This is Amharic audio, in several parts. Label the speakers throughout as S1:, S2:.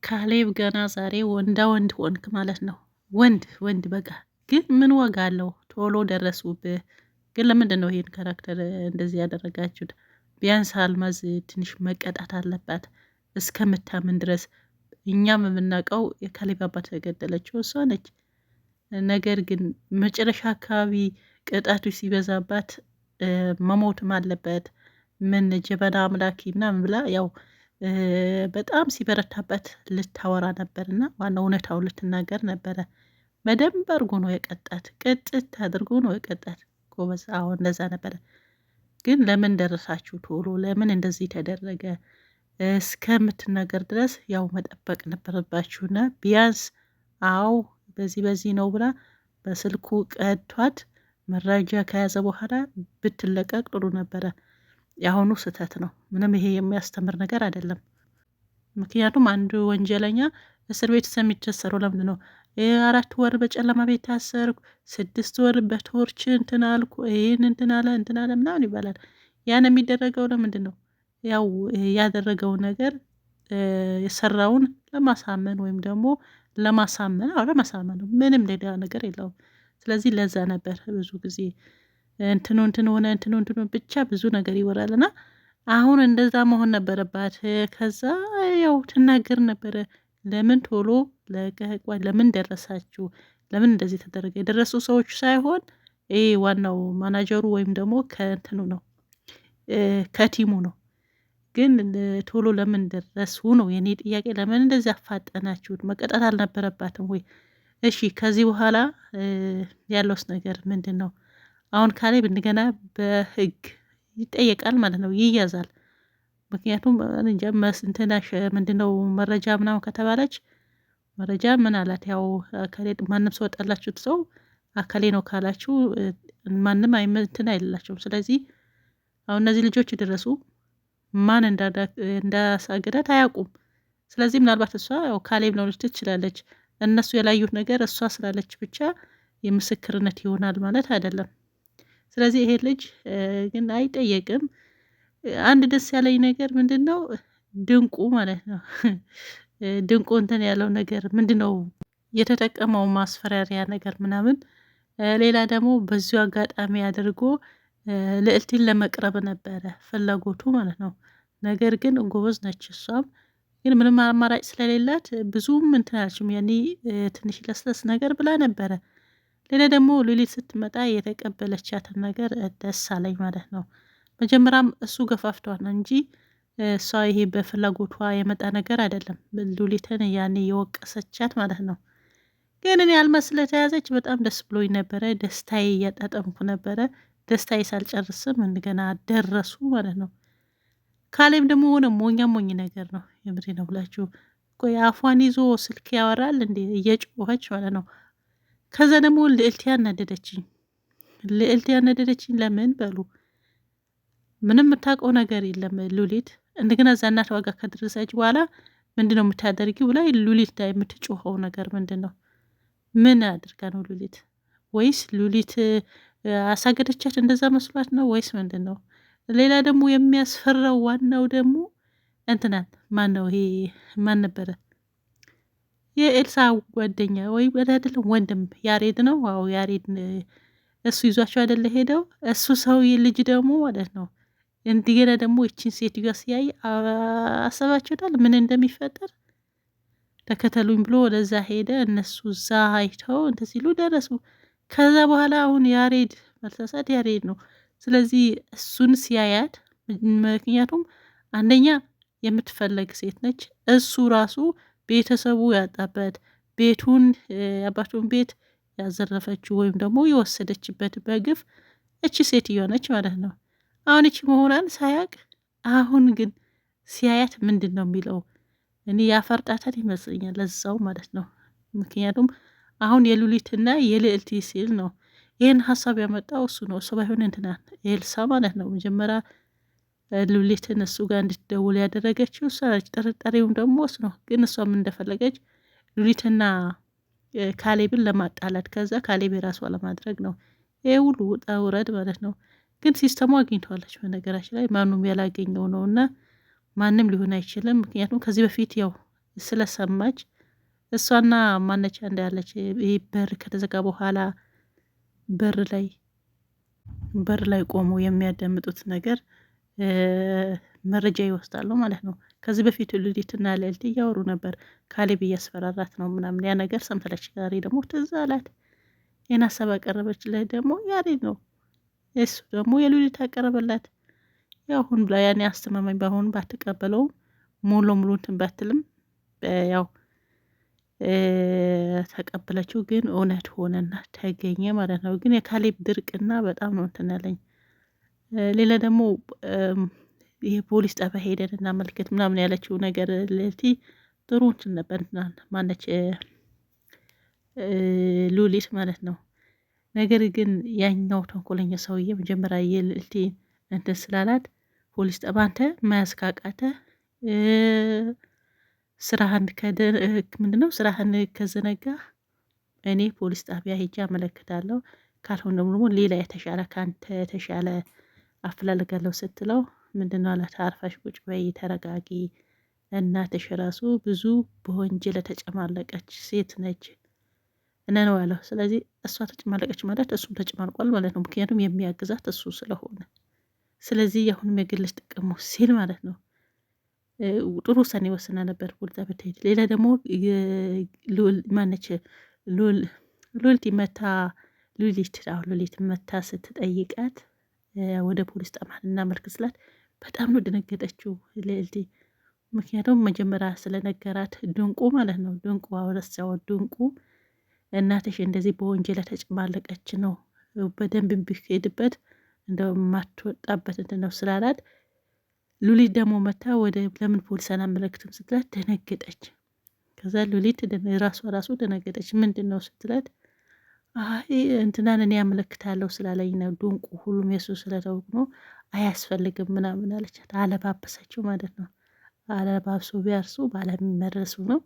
S1: ካሌብ ገና ዛሬ ወንዳ ወንድ ሆንክ ማለት ነው። ወንድ ወንድ በቃ ግን ምን ወጋ አለው? ቶሎ ደረሱብህ። ግን ለምንድን ነው ይሄን ካራክተር እንደዚህ ያደረጋችሁት? ቢያንስ አልማዝ ትንሽ መቀጣት አለባት እስከምታምን ድረስ። እኛም የምናውቀው የካሌብ አባት የገደለችው እሷ ነች። ነገር ግን መጨረሻ አካባቢ ቅጣቱ ሲበዛባት መሞትም አለበት ምን ጀበና አምላኪ ምናምን ብላ ያው በጣም ሲበረታበት ልታወራ ነበር እና ዋናው እውነታው ልትናገር ነበረ። በደንብ አድርጎ ነው የቀጣት፣ ቅጥት አድርጎ ነው የቀጣት። ጎበዝ። አዎ እንደዛ ነበረ። ግን ለምን ደረሳችሁ ቶሎ? ለምን እንደዚህ ተደረገ እስከምትናገር ድረስ ያው መጠበቅ ነበረባችሁና ቢያንስ አዎ በዚህ በዚህ ነው ብላ በስልኩ ቀድቷት መረጃ ከያዘ በኋላ ብትለቀቅ ጥሩ ነበረ። የአሁኑ ስህተት ነው። ምንም ይሄ የሚያስተምር ነገር አይደለም። ምክንያቱም አንዱ ወንጀለኛ እስር ቤት የሚታሰረው ለምንድን ነው? 4 ወር በጨለማ ቤት ታሰርኩ፣ 6 ወር በቶርች እንትን አልኩ፣ ይህን እንትን አለ ምናምን ይባላል። ያን የሚደረገው ለምንድን ነው? ያው ያደረገው ነገር የሰራውን ለማሳመን ወይም ደግሞ ለማሳመን ለማሳመን ነው። ምንም ሌላ ነገር የለውም። ስለዚህ ለዛ ነበር ብዙ ጊዜ እንትን ሆነ ብቻ ብዙ ነገር ይወራል እና አሁን እንደዛ መሆን ነበረባት። ከዛ ያው ትናገር ነበረ። ለምን ቶሎ ለቀቋ? ለምን ደረሳችሁ? ለምን እንደዚህ ተደረገ? የደረሱ ሰዎች ሳይሆን ይሄ ዋናው ማናጀሩ ወይም ደግሞ ከእንትኑ ነው ከቲሙ ነው። ግን ቶሎ ለምን ደረሱ ነው የኔ ጥያቄ። ለምን እንደዚህ አፋጠናችሁት? መቀጣት አልነበረባትም ወይ? እሺ ከዚህ በኋላ ያለውስ ነገር ምንድን ነው? አሁን ካሌብ እንደገና በህግ ይጠየቃል ማለት ነው፣ ይያዛል። ምክንያቱም እንጃ እንትናሽ ምንድነው መረጃ ምናምን ከተባለች መረጃ ምን አላት? ያው አካሌ ማንም ሰው ጠላችሁት ሰው አካሌ ነው ካላችሁ ማንም እንትን አይደላቸውም። ስለዚህ አሁን እነዚህ ልጆች የደረሱ ማን እንዳሳገዳት አያውቁም። ስለዚህ ምናልባት እሷ ያው ካሌብ ነው ልትል ትችላለች። እነሱ የላዩት ነገር እሷ ስላለች ብቻ የምስክርነት ይሆናል ማለት አይደለም። ስለዚህ ይሄ ልጅ ግን አይጠየቅም። አንድ ደስ ያለኝ ነገር ምንድን ነው? ድንቁ ማለት ነው ድንቁ እንትን ያለው ነገር ምንድን ነው የተጠቀመው ማስፈራሪያ ነገር ምናምን። ሌላ ደግሞ በዚሁ አጋጣሚ አድርጎ ልዕልቲን ለመቅረብ ነበረ ፍላጎቱ ማለት ነው። ነገር ግን ጎበዝ ነች እሷም፣ ግን ምንም አማራጭ ስለሌላት ብዙም እንትን አለችም። ያኔ ትንሽ ለስለስ ነገር ብላ ነበረ። ሌላ ደግሞ ሉሊት ስትመጣ የተቀበለቻትን ነገር ደስ አለኝ ማለት ነው። መጀመሪያም እሱ ገፋፍቷል እንጂ እሷ ይሄ በፍላጎቷ የመጣ ነገር አይደለም። ሉሊትን ያኔ የወቀሰቻት ማለት ነው። ግን እኔ አልማዝ ስለተያዘች በጣም ደስ ብሎኝ ነበረ። ደስታዬ እያጣጠምኩ ነበረ። ደስታዬ ሳልጨርስም እንደገና ደረሱ ማለት ነው። ካሌብ ደግሞ ሆነ ሞኝ ነገር ነው። የምሬ ነው ብላችሁ ቆይ አፏን ይዞ ስልክ ያወራል እንዴ እየጮኸች ማለት ነው። ከዛ ደግሞ ልዕልት ያናደደችኝ ለምን በሉ ምንም የምታውቀው ነገር የለም ሉሊት። እንደገና እዛ እናት ዋጋ ከደረሰች በኋላ ምንድን ነው የምታደርጊው ብላ ሉሊት ላይ የምትጮኸው ነገር ምንድን ነው? ምን አድርጋ ነው ሉሊት? ወይስ ሉሊት አሳገደቻት እንደዛ መስሏት ነው ወይስ ምንድን ነው? ሌላ ደግሞ የሚያስፈራው ዋናው ደግሞ እንትናን ማን ነው? ይሄ ማን ነበረ? የኤልሳ ጓደኛ ወይ አይደለም ወንድም ያሬድ ነው። አዎ ያሬድ እሱ ይዟቸው አይደለ ሄደው። እሱ ሰውዬ ልጅ ደግሞ ማለት ነው እንደገና ደግሞ ይችን ሴትዮዋ ሲያይ አሰባችሁታል ምን እንደሚፈጠር? ተከተሉኝ ብሎ ወደዛ ሄደ። እነሱ እዛ አይተው እንትን ሲሉ ደረሱ። ከዛ በኋላ አሁን ያሬድ መልሰሳት ያሬድ ነው። ስለዚህ እሱን ሲያያት ምክንያቱም አንደኛ የምትፈለግ ሴት ነች። እሱ ራሱ ቤተሰቡ ያጣበት ቤቱን የአባቱን ቤት ያዘረፈችው ወይም ደግሞ የወሰደችበት በግፍ እቺ ሴትዮ ነች ማለት ነው። አሁን እቺ መሆኗን ሳያቅ አሁን ግን ሲያያት ምንድን ነው የሚለው? እኔ ያፈርጣታል ይመስለኛል ለዛው ማለት ነው። ምክንያቱም አሁን የሉሊትና የልዕልት ሲል ነው ይህን ሀሳብ ያመጣው እሱ ነው። እሱ ባይሆን እንትናን ኤልሳ ማለት ነው መጀመሪያ ሉሊትን እሱ ጋር እንድትደውል ያደረገችው እሷ ነች። ጥርጣሬውም ደግሞ እሱ ነው። ግን እሷም እንደፈለገች ሉሊትና ካሌብን ለማጣላት ከዛ ካሌብ የራሷ ለማድረግ ነው ይሄ ሁሉ ውጣ ውረድ ማለት ነው። ግን ሲስተሙ አግኝተዋለች። በነገራችን ላይ ማንም ያላገኘው ነው እና ማንም ሊሆን አይችልም። ምክንያቱም ከዚህ በፊት ያው ስለሰማች እሷና ማነቻ እንዳለች ይህ በር ከተዘጋ በኋላ በር ላይ ቆሞ የሚያዳምጡት ነገር መረጃ ይወስዳሉ ማለት ነው። ከዚህ በፊት ሉሊትና ልዕልት እያወሩ ነበር። ካሌብ እያስፈራራት ነው ምናምን ያ ነገር ሰምተለች። ዛሬ ደግሞ ትዝ አላት። ይህን ሀሳብ ያቀረበችለት ደግሞ ያሬድ ነው። እሱ ደግሞ የሉሊት ያቀረበላት ያው አሁን ብላ ያኔ አስተማማኝ ባይሆን ባትቀበለውም ሙሉ ሙሉ እንትን ባትልም ያው ተቀበለችው። ግን እውነት ሆነና ተገኘ ማለት ነው። ግን የካሌብ ድርቅና በጣም ነው እንትን ያለኝ። ሌላ ደግሞ ይሄ ፖሊስ ጣቢያ ሄደን እናመልከት ምናምን ያለችው ነገር ልዕልት ጥሩ እንትን ነበር። ማነች ሉሊት ማለት ነው። ነገር ግን ያኛው ተንኮለኛ ሰውዬ መጀመሪያ የልዕልት እንትን ስላላት ፖሊስ ጣቢያ አንተ መያዝ ካቃተ ስራህን ምንድነው ስራህን ከዘነጋ እኔ ፖሊስ ጣቢያ ሄጄ አመለክታለሁ፣ ካልሆነ ደግሞ ሌላ የተሻለ ከአንተ የተሻለ አፈላልጋለሁ ስትለው ምንድነው አላት፣ አርፋሽ ቁጭ በይ ተረጋጊ፣ እናትሽ ራሱ ብዙ በወንጀል የተጨማለቀች ሴት ነች እና ነው ያለው። ስለዚህ እሷ ተጨማለቀች ማለት እሱም ተጨማልቋል ማለት ነው። ምክንያቱም የሚያግዛት እሱ ስለሆነ፣ ስለዚህ የአሁኑም የግልሽ ጥቅሙ ሲል ማለት ነው። ጥሩ ውሳኔ ወስና ነበር ፖሊስ ብትሄድ። ሌላ ደግሞ ማነች ሉሊት መታ ሉሊት መታ ስትጠይቃት ወደ ፖሊስ ጣቢያ እናመልክት ስላት በጣም ነው ደነገጠችው ልዕልት። ምክንያቱም መጀመሪያ ስለነገራት ድንቁ ማለት ነው ድንቁ አወረሳው ድንቁ እናትሽ እንደዚህ በወንጀል ተጨማለቀች ነው በደንብ ቢሄድበት እንደማትወጣበት እንትን ነው ስላላት ሉሊት ደግሞ መታ ወደ ለምን ፖሊስ አላመለክትም ስትላት ደነገጠች። ከዛ ሉሊት ራሱ ደነገጠች። ምንድን ነው ስትላት አይ እንትናን እኔ ያመለክታለሁ ስላለኝ ነው ድንቁ ሁሉም የሱ ስለተውቅ ነው አያስፈልግም ምናምን አለቻት። አለባበሰችው ማለት ነው። አለባብሶ ቢያርሱ ባለሚመረሱ ነው።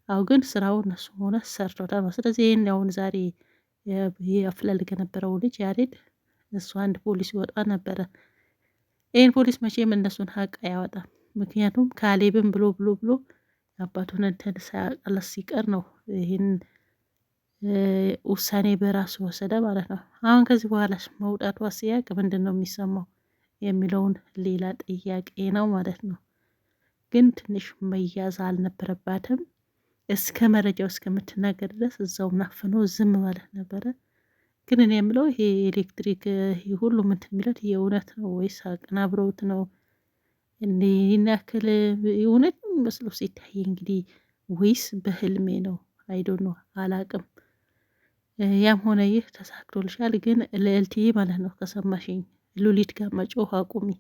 S1: አው ግን ስራው እነሱ ሆነ ሰርቶታል ነው። ስለዚህ ይህን አሁን ዛሬ አፈላልግ የነበረው ልጅ ያሬድ እሱ አንድ ፖሊስ ይወጣ ነበረ። ይህን ፖሊስ መቼም እነሱን ሀቅ አያወጣም። ምክንያቱም ካሌብን ብሎ አባቱን እንትን ሳያቀለስ ሲቀር ነው ይህን ውሳኔ በራሱ ወሰደ ማለት ነው። አሁን ከዚህ በኋላ መውጣቷ ሲያቅ ምንድን ነው የሚሰማው የሚለውን ሌላ ጥያቄ ነው ማለት ነው። ግን ትንሽ መያዝ አልነበረባትም። እስከ መረጃው እስከምትናገር ድረስ እዛው ናፍኖ ዝም ማለት ነበረ። ግን እኔ የምለው ይሄ ኤሌክትሪክ ሁሉም እንትን የሚለት የእውነት ነው ወይስ አቀናብረውት ነው? ይህን ያክል እውነት መስሎ ሲታይ እንግዲህ ወይስ በህልሜ ነው? አይዶን ነው አላቅም። ያም ሆነ ይህ ተሳክቶልሻል። ግን ልዕልትዬ ማለት ነው ከሰማሽኝ ሉሊት ጋር መጮህ አቁሚ።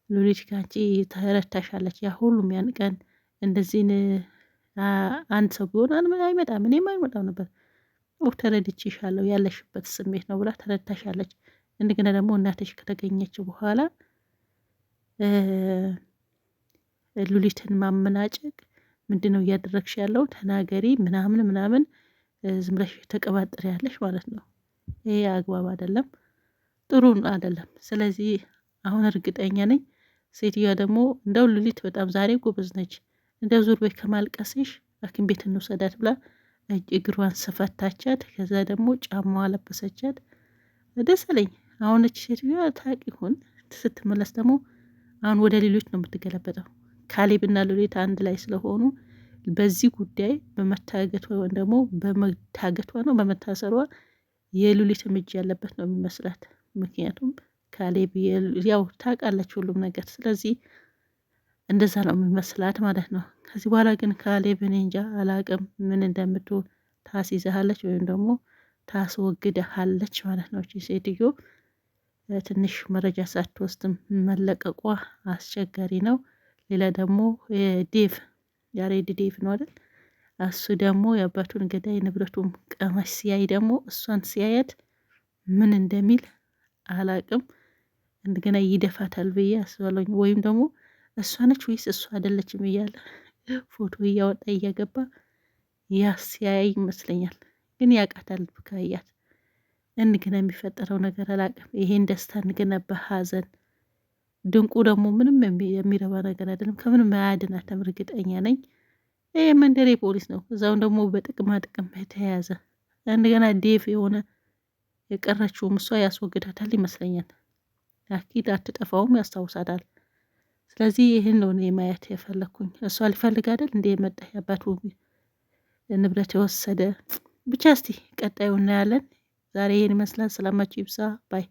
S1: ሉሊት ጋንቺ ተረታሻለች። ያ ሁሉም ያን ቀን እንደዚህን አንድ ሰው ቢሆን አይመጣም እኔም አይመጣም ነበር ተረድቼሻለሁ ያለሽበት ስሜት ነው ብላ ተረድታሻለች። እንደገና ደግሞ እናትሽ ከተገኘች በኋላ ሉሊትን ማመናጨቅ ምንድን ነው እያደረግሽ ያለው ተናገሪ ምናምን ዝም ብለሽ ተቀባጥሪ ያለሽ ማለት ነው። ይሄ አግባብ አይደለም፣ ጥሩ አይደለም። ስለዚህ አሁን እርግጠኛ ነኝ ሴትዮዋ ደግሞ እንደው ሉሊት በጣም ዛሬ ጎበዝ ነች። እንደ ዙር ቤት ከማልቀስሽ ሐኪም ቤት እንውሰዳት ብላ እግሯን ስፈታቻት፣ ከዛ ደግሞ ጫማዋ ለበሰቻት። ደስ አለኝ። አሁን እቺ ሴትዮዋ ታውቂ ይሆን ስትመለስ ደግሞ አሁን ወደ ሌሎች ነው የምትገለበጠው። ካሌብና ሉሊት አንድ ላይ ስለሆኑ በዚህ ጉዳይ በመታገቷ ወይም ደግሞ በመታገቷ ነው በመታሰሯ የሉሊት እጅ ያለበት ነው የሚመስላት። ምክንያቱም ካሌብ ያው ታውቃለች ሁሉም ነገር። ስለዚህ እንደዛ ነው የሚመስላት ማለት ነው። ከዚህ በኋላ ግን ካሌብ እኔ እንጃ አላቅም ምን እንደምትሆን ታስይዘሃለች ወይም ደግሞ ታስወግደሃለች ማለት ነው። እቺ ሴትዮ ትንሽ መረጃ ሳትወስድም መለቀቋ አስቸጋሪ ነው። ሌላ ደግሞ ዴቭ ያሬድ ዴቭ ነው አይደል? እሱ ደግሞ የአባቱን ገዳይ ንብረቱም ቀማሽ ሲያይ ደግሞ እሷን ሲያያት ምን እንደሚል አላቅም። እንደገና ይደፋታል ብዬ አስባለኝ። ወይም ደግሞ እሷ ነች ወይስ እሷ አይደለችም እያለ ፎቶ እያወጣ እያገባ ሲያይ ይመስለኛል። ግን ያውቃታል ካያት። እንደገና የሚፈጠረው ነገር አላቅም። ይሄን ደስታ እንደገና በሀዘን ድንቁ ደግሞ ምንም የሚረባ ነገር አይደለም። ከምንም አያድናትም እርግጠኛ ነኝ። ይህ መንደሬ ፖሊስ ነው። እዛውን ደግሞ በጥቅማ ጥቅም የተያያዘ እንደገና ዴፍ የሆነ የቀረችውም እሷ ያስወግዳታል ይመስለኛል። አኪድ አትጠፋውም፣ ያስታውሳታል። ስለዚህ ይህን ነው እኔ ማየት የፈለግኩኝ። እሷ ሊፈልግ አይደል እንደ የመጣ ያባቱ ንብረት የወሰደ ብቻ። እስቲ ቀጣዩ እናያለን። ዛሬ ይህን ይመስላል። ሰላማችሁ ይብዛ ባይ